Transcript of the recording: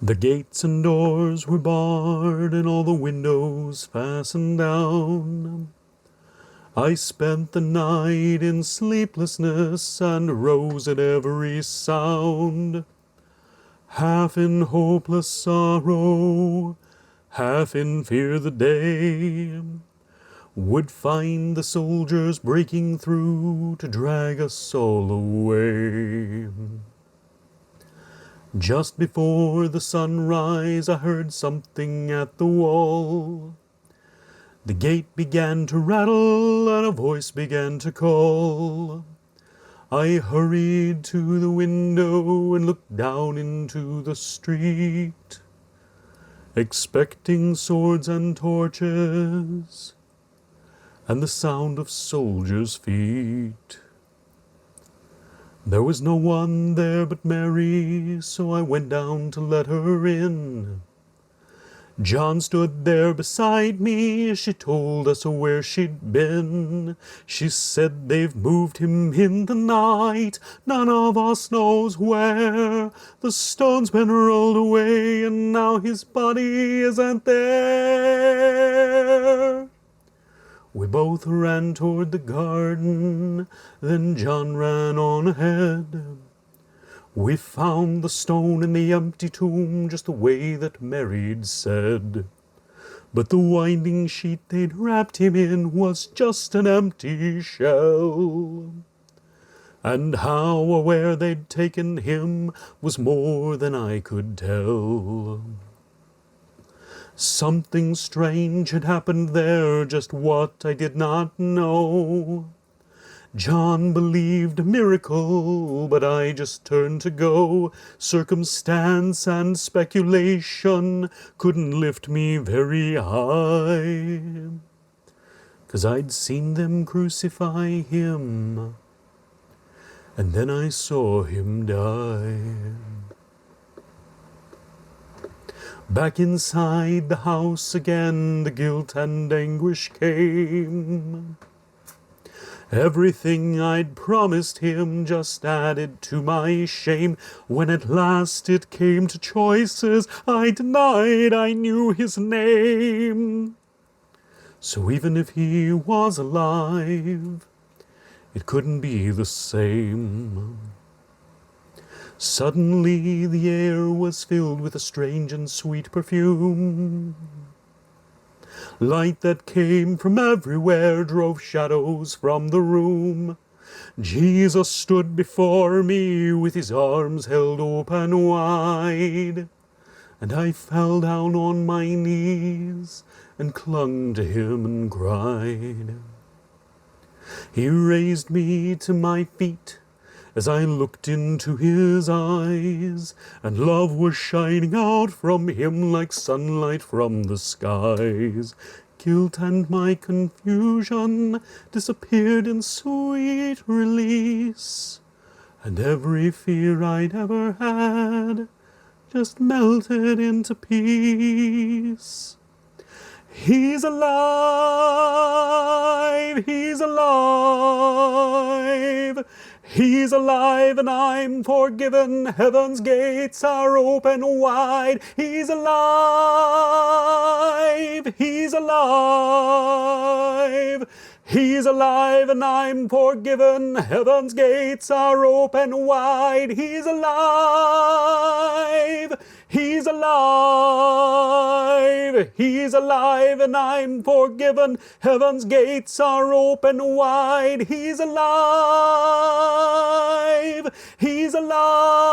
The gates and doors were barred and all the windows fastened down. I spent the night in sleeplessness and rose at every sound, half in hopeless sorrow, half in fear the day would find the soldiers breaking through to drag us all away. Just before the sunrise I heard something at the wall. The gate began to rattle and a voice began to call. I hurried to the window and looked down into the street, expecting swords and torches and the sound of soldiers' feet. There was no one there but Mary, so I went down to let her in. John stood there beside me, she told us where she'd been. She said they've moved him in the night, none of us knows where. The stone's been rolled away and now his body isn't there. We both ran toward the garden, then John ran on ahead. We found the stone in the empty tomb just the way that Mary'd said. But the winding sheet they'd wrapped him in was just an empty shell. And how or where they'd taken him was more than I could tell. Something strange had happened there, just what I did not know. John believed a miracle, but I just turned to go. Circumstance and speculation couldn't lift me very high, 'cause I'd seen them crucify him, and then I saw him die. Back inside the house again, the guilt and anguish came. Everything I'd promised him just added to my shame. When at last it came to choices, I denied I knew his name. So even if he was alive, it couldn't be the same. Suddenly the air was filled with a strange and sweet perfume. Light that came from everywhere drove shadows from the room. Jesus stood before me with his arms held open wide, and I fell down on my knees and clung to him and cried. He raised me to my feet as I looked into his eyes, and love was shining out from him like sunlight from the skies. Guilt and my confusion disappeared in sweet release, and every fear I'd ever had just melted into peace. He's alive, he's alive. He's alive and I'm forgiven, heaven's gates are open wide. He's alive, he's alive. He's alive and I'm forgiven, heaven's gates are open wide. He's alive, he's alive. He's alive and I'm forgiven, heaven's gates are open wide. He's alive, he's alive.